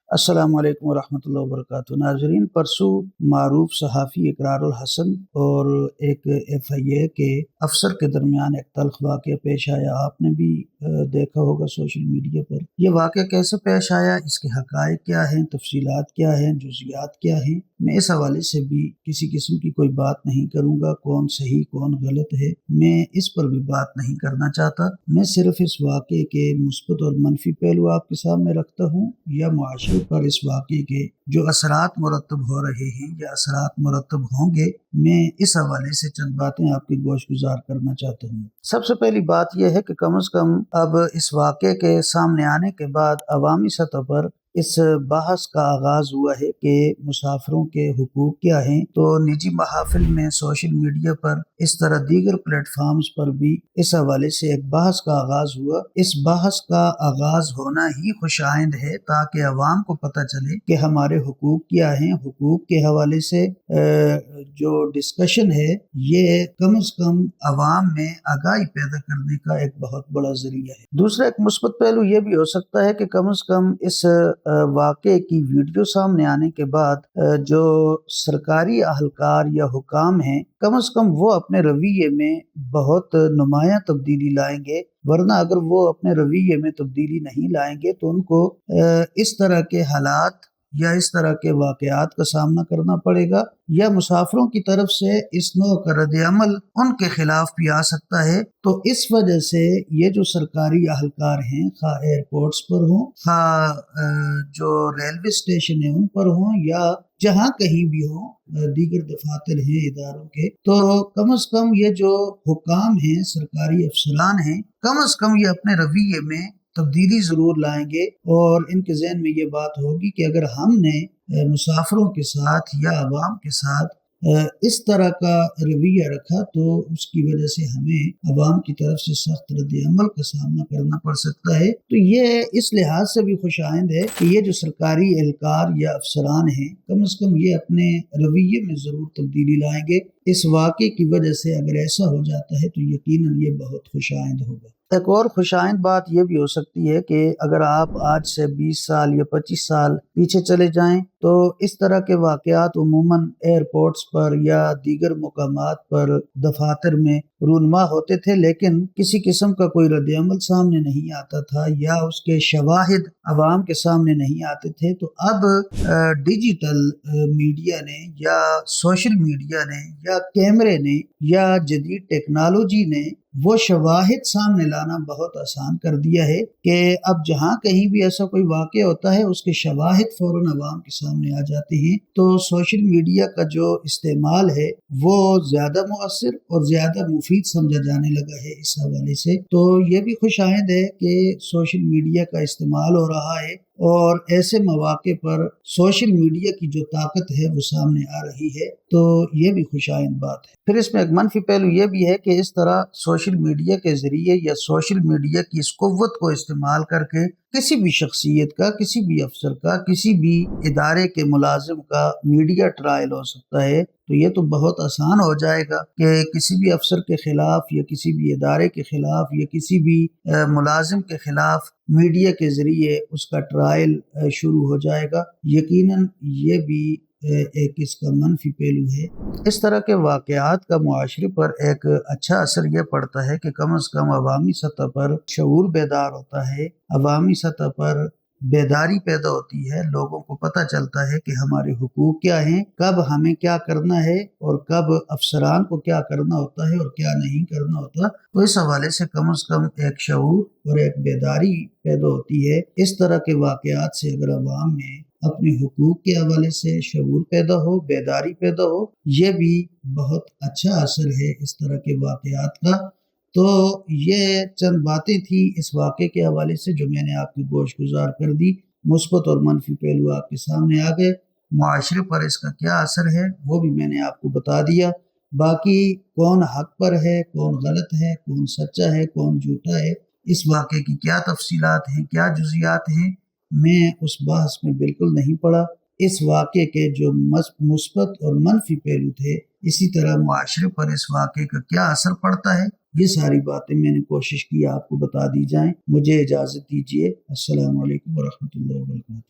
अस्सलाम वालेकुम वरहमतुल्लाहि वबरकातुहू। नाज़रीन, परसों मारूफ सहाफ़ी इकरार उल हसन और एक FIA के अफसर के दरमियान एक तल्ख़ वाक़या पेश आया। आपने भी देखा होगा सोशल मीडिया पर। यह वाक़या कैसे पेश आया, इसके हक़ाइक़ क्या हैं, तफ़सीलात क्या हैं, जुज़ियात क्या हैं, मैं इस हवाले से भी किसी किस्म की कोई बात नहीं करूँगा। कौन सही कौन गलत है, मैं इस पर भी बात नहीं करना चाहता। मैं सिर्फ़ इस वाक़ये के मुस्बत और मनफ़ी पहलू आपके सामने रखता हूँ या मुआशरे पर इस वाक़ये के जो असरात मुरतब हो रहे हैं या असरात मुरतब होंगे, मैं इस हवाले से चंद बातें आपकी गोशगुजार करना चाहता हूँ। सबसे पहली बात यह है कि कम से कम अब इस वाक़ये के सामने आने के बाद अवामी सतह पर इस बहस का आगाज़ हुआ है कि मुसाफिरों के हुकूक क्या हैं। तो निजी महाफिल में, सोशल मीडिया पर, इस तरह दीगर प्लेटफॉर्म्स पर भी इस हवाले से एक बहस का आगाज़ हुआ। इस बहस का आगाज़ होना ही खुशाइंद है ताकि अवाम को पता चले कि हमारे हुकूक क्या हैं। हुकूक के हवाले से जो डिस्कशन है, ये कम से कम अवाम में आगाही पैदा करने का एक बहुत बड़ा ज़रिया है। दूसरा एक मुस्बत पहलू ये भी हो सकता है कि कम से कम इस वाक़ये की वीडियो सामने आने के बाद जो सरकारी अहलकार या हुकाम हैं, कम से कम वो अपने रवैये में बहुत नुमायां तब्दीली लाएंगे। वरना अगर वो अपने रवैये में तब्दीली नहीं लाएंगे तो उनको इस तरह के हालात या इस तरह के वाक़यात का सामना करना पड़ेगा, या मुसाफिरों की तरफ से इस नौ का रद्द-ए-अमल उनके खिलाफ भी आ सकता है। तो इस वजह से ये जो सरकारी अहलकार हैं, खा एयरपोर्ट्स पर हों, खा जो रेलवे स्टेशन है उन पर हों, या जहाँ कहीं भी हो, दीगर दफातर हैं इदारों के, तो कम से कम ये जो हुकाम हैं, सरकारी अफसरान हैं, कम से कम ये अपने रवैये में तब्दीली ज़रूर लाएंगे और इनके ज़हन में ये बात होगी कि अगर हमने मुसाफिरों के साथ या अवाम के साथ इस तरह का रवैया रखा तो उसकी वजह से हमें अवाम की तरफ से सख्त रद्द-ए-अमल का सामना करना पड़ सकता है। तो ये इस लिहाज से भी खुशाइंद है कि ये जो सरकारी एहलकार या अफसरान हैं, कम से कम ये अपने रवैये में ज़रूर तब्दीली लाएंगे। इस वाक़ये की वजह से अगर ऐसा हो जाता है तो यकीनन ये बहुत खुशाइंद होगा। एक और खुशाइंद बात यह भी हो सकती है कि अगर आप आज से 20 साल या 25 साल पीछे चले जाएं तो इस तरह के वाक़यात उमूमन एयरपोर्ट्स पर या दीगर मुकामात पर दफातर में रूनमा होते थे, लेकिन किसी किस्म का कोई रद्द-ए-अमल सामने नहीं आता था या उसके शवाहिद अवाम के सामने नहीं आते थे। तो अब डिजिटल मीडिया ने या सोशल मीडिया ने या कैमरे ने या जदीद टेक्नोलॉजी ने वो शवाहिद सामने लाना बहुत आसान कर दिया है कि अब जहाँ कहीं भी ऐसा कोई वाक़या होता है उसके शवाहिद फ़ौरन अवाम के सामने आ जाते हैं। तो सोशल मीडिया का जो इस्तेमाल है वो ज़्यादा मुअस्सिर और ज़्यादा मुफीद समझा जाने लगा है इस हवाले से। तो ये भी खुशाइंद है कि सोशल मीडिया का इस्तेमाल हो रहा है और ऐसे मौके पर सोशल मीडिया की जो ताकत है वो सामने आ रही है, तो ये भी खुशाइंद बात है। फिर इसमें एक मनफी पहलू ये भी है कि इस तरह सोशल मीडिया के ज़रिए या सोशल मीडिया की इस कुव्वत को इस्तेमाल करके किसी भी शख्सियत का, किसी भी अफसर का, किसी भी इदारे के मुलाजिम का मीडिया ट्रायल हो सकता है। तो ये तो बहुत आसान हो जाएगा कि किसी भी अफसर के खिलाफ या किसी भी इदारे के खिलाफ या किसी भी मुलाजिम के खिलाफ मीडिया के ज़रिए उसका ट्रायल शुरू हो जाएगा। यकीनन ये भी एक इसका मनफी पहलू है। इस तरह के वाक़यात का मुआशरे पर एक अच्छा असर यह पड़ता है कि कम से कम अवामी सतह पर शऊर बेदार होता है, अवामी सतह पर बेदारी पैदा होती है, लोगों को पता चलता है कि हमारे हुकूक क्या हैं, कब हमें क्या करना है और कब अफसरान को क्या करना होता है और क्या नहीं करना होता। तो इस हवाले से कम एक शऊर और एक बेदारी पैदा होती है। इस तरह के वाक़यात से अगर अवाम में अपने हुकूक के हवाले से शऊर पैदा हो, बेदारी पैदा हो, ये भी बहुत अच्छा असर है इस तरह के वाक़यात का। तो ये चंद बातें थी इस वाक़े के हवाले से जो मैंने आपकी गोशगुजार कर दी। मुस्बत और मनफी पहलू आपके सामने आ गए। मुआशरे पर इसका क्या असर है वो भी मैंने आपको बता दिया। बाकी कौन हक पर है, कौन गलत है, कौन सच्चा है, कौन झूठा है, इस वाक़े की क्या तफसीलात हैं, क्या जुज़ियात हैं, मैं उस बहस में बिल्कुल नहीं पड़ा। इस वाक़े के जो मुस्बत और मनफी पहलू थे, इसी तरह मुआशरे पर इस वाक़े का क्या असर पड़ता है, ये सारी बातें मैंने कोशिश की आपको बता दी जाएं। मुझे इजाज़त दीजिए। अस्सलाम वालेकुम व रहमतुल्लाहि व बरकातहू।